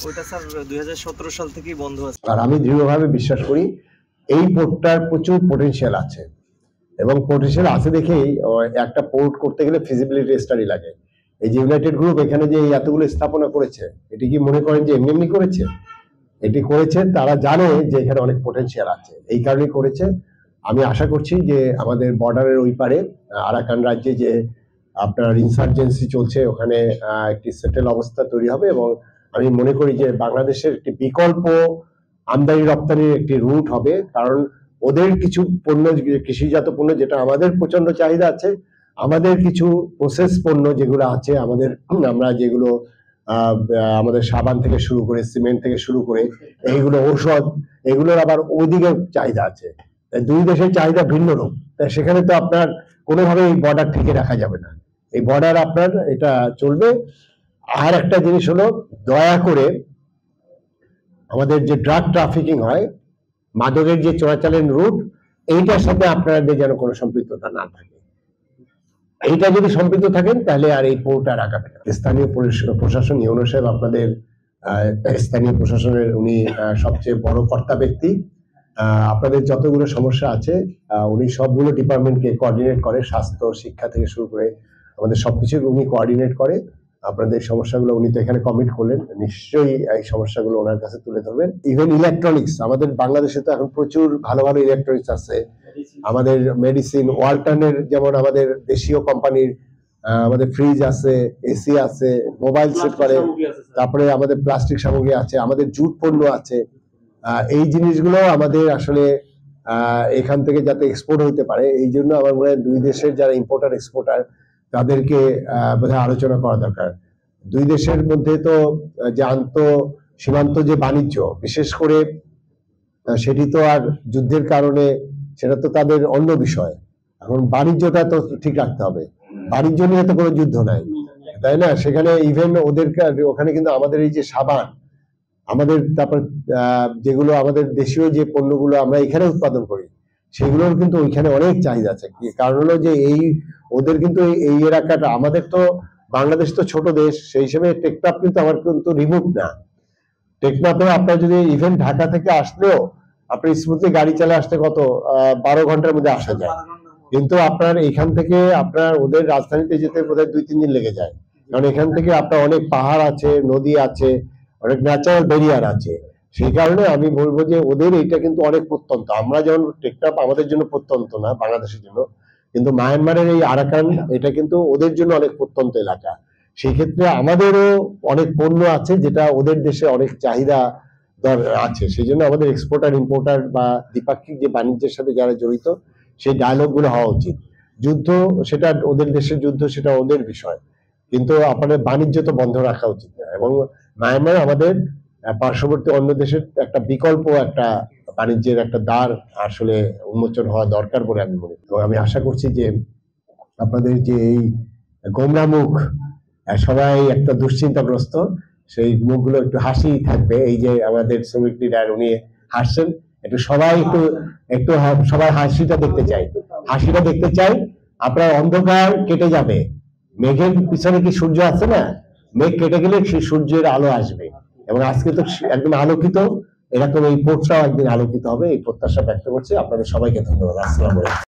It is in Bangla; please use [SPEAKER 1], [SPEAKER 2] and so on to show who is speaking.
[SPEAKER 1] ওটা স্যার 2017 সাল থেকেই বন্ধ আছে।
[SPEAKER 2] আর আমি দৃঢ়ভাবে বিশ্বাস করি এই পোর্টটার প্রচুর পোটেনশিয়াল আছে, এবং পোটেনশিয়াল আছে দেখেই একটা পোর্ট করতে গেলে ফিজিবিলিটি স্টাডি লাগে। এই যে ইউনাইটেড গ্রুপ এখানে যে এতগুলো স্থাপনা করেছে, এটি কি মনে করেন যে এমনি এমনি করেছে? এটি করেছে, তারা জানে যে এখানে অনেক পোটেনশিয়াল আছে, এই কারণেই করেছে। আমি আশা করছি যে আমাদের বর্ডারের ওই পারে আরাকান রাজ্যে যে আপনার ইনসার্জেন্সি চলছে, ওখানে একটি সেটেল অবস্থা তৈরি হবে, এবং আমি মনে করি যে বাংলাদেশের একটি বিকল্প আমদানি রপ্তানির একটি রুট হবে। কারণ ওদের কিছু পণ্য, কৃষিজাত পণ্য যেটা আমাদের প্রচন্ড চাহিদা আছে, আমাদের কিছু প্রসেস পণ্য যেগুলো আছে আমাদের, আমরা যেগুলো আমাদের সাবান থেকে শুরু করে সিমেন্ট থেকে শুরু করে এইগুলো ঔষধ, এগুলোর আবার ওইদিকে চাহিদা আছে। দুই দেশের চাহিদা ভিন্ন রূপ, তাই সেখানে তো আপনার কোনোভাবে এই বর্ডার থেকে রাখা যাবে না, এই বর্ডার আপনার এটা চলবে। আর একটা জিনিস হলো, দয়া করে আমাদের যে ড্রাগ ট্রাফিকিং হয়, মাদকের যে চোরাচালান রুট, এইটার সাথে আপনাদের যেন কোনো সম্পৃক্ততা না থাকে। এইটা যদি সম্পৃক্ত থাকেন তাহলে আর এই পোর্ট আর আগাবে না। স্থানীয় প্রশাসন, ইউনো সাহেব আপনাদের স্থানীয় প্রশাসনের উনি সবচেয়ে বড় কর্তা ব্যক্তি। আপনাদের যতগুলো সমস্যা আছে উনি সবগুলো ডিপার্টমেন্টকে কোঅর্ডিনেট করে, স্বাস্থ্য, শিক্ষা থেকে শুরু করে আমাদের সবকিছু উনি কোঅর্ডিনেট করে। আপনাদের সমস্যাগুলো উনি তো এখানে কমিট করলেন, নিশ্চয়ই এই সমস্যাগুলো ওনার কাছে তুলে ধরবেন। ইভেন ইলেকট্রনিক্স, আমাদের বাংলাদেশে তো এখন প্রচুর ভালো ভালো ইলেকট্রনিক্স আছে, আমাদের মেডিসিন, ওয়ালটনের যেমন আমাদের দেশীয় কোম্পানির আমাদের ফ্রিজ আছে, এসি আছে, মোবাইল সেট করে, তারপরে আমাদের প্লাস্টিক সামগ্রী আছে, আমাদের জুট পণ্য আছে। এই জিনিসগুলো আমাদের আসলে এখান থেকে যাতে এক্সপোর্ট হইতে পারে, এই জন্য আমার মনে হয় দুই দেশের যারা ইম্পোর্টার এক্সপোর্টার তাদেরকে বোধহয় আলোচনা করা দরকার। দুই দেশের মধ্যে তো যে সীমান্ত যে বাণিজ্য, বিশেষ করে সেটি তো আর যুদ্ধের কারণে, সেটা তো তাদের অন্য বিষয়। এখন বাণিজ্যটা তো ঠিক রাখতে হবে, বাণিজ্য নিয়ে তো কোনো যুদ্ধ নাই, তাই না? সেখানে ইভেন ওদের ওখানে কিন্তু আমাদের এই যে সাবান, আমাদের তারপর যেগুলো আমাদের দেশীয় যে পণ্যগুলো আমরা এখানে উৎপাদন করি, সেগুলোর কিন্তু ওইখানে অনেক চাহিদা আছে। কারণ হলো যে এই ওদের কিন্তু এই এলাকাটা, আমাদের তো বাংলাদেশ তো ছোট দেশ, সেই হিসেবে টেকনাফ কিন্তু আমার কিন্তু রিমোট না। টেকনাফে আপনার যদি ইভেন ঢাকা থেকে আসলেও আপনি স্মুথলি গাড়ি চালে আসতে কত 12 ঘন্টার মধ্যে আসা যায়, কিন্তু আপনার এখান থেকে আপনার ওদের রাজধানীতে যেতে বোধহয় 2-3 দিন লেগে যায়। কারণ এখান থেকে আপনার অনেক পাহাড় আছে, নদী আছে, অনেক ন্যাচারাল ব্যারিয়ার আছে। সেই কারণে আমি বলবো যে ওদের এইটা কিন্তু অনেক প্রত্যন্ত। আমরা যেমন টেকনাফ আমাদের জন্য প্রত্যন্ত না বাংলাদেশের জন্য, কিন্তু মায়ানমারের এই আরাকান এটা কিন্তু ওদের জন্য অনেক প্রত্যন্ত এলাকা। সেই ক্ষেত্রে আমাদেরও অনেক পণ্য আছে যেটা ওদের দেশে অনেক চাহিদা আছে। সেই জন্য আমাদের এক্সপোর্টার ইম্পোর্টার বা দ্বিপাক্ষিক যে বাণিজ্যের সাথে যারা জড়িত, সেই ডায়লগ গুলো হওয়া উচিত। যুদ্ধ সেটা ওদের দেশের যুদ্ধ, সেটা ওদের বিষয়, কিন্তু আপনাদের বাণিজ্য তো বন্ধ রাখা উচিত না। এবং মায়ানমার আমাদের পার্শ্ববর্তী অন্য দেশের একটা বিকল্প একটা বাণিজ্যের একটা দ্বার আসলে উন্মোচন হওয়া দরকার বলে আমি মনে করি। এবং আমি আশা করছি যে আপনাদের যে এই গোমরা মুখ, সবাই একটা দুশ্চিন্তাগ্রস্ত, সেই মুখগুলো একটু হাসি থাকবে। এই যে আমাদের শ্রমিক লিডার উনি হাসছেন, একটু সবাই একটু সবাই হাসিটা দেখতে চাই। আপনার অন্ধকার কেটে যাবে, মেঘের পিছনে কি সূর্য আছে না, মেঘ কেটে গেলে সেই সূর্যের আলো আসবে, এবং আজকে তো একদম আলোকিত, এরকম এই পোর্টটাও একদিন আলোকিত হবে, এই প্রত্যাশা ব্যক্ত করছি। আপনাদের সবাইকে ধন্যবাদ। আসসালামু আলাইকুম।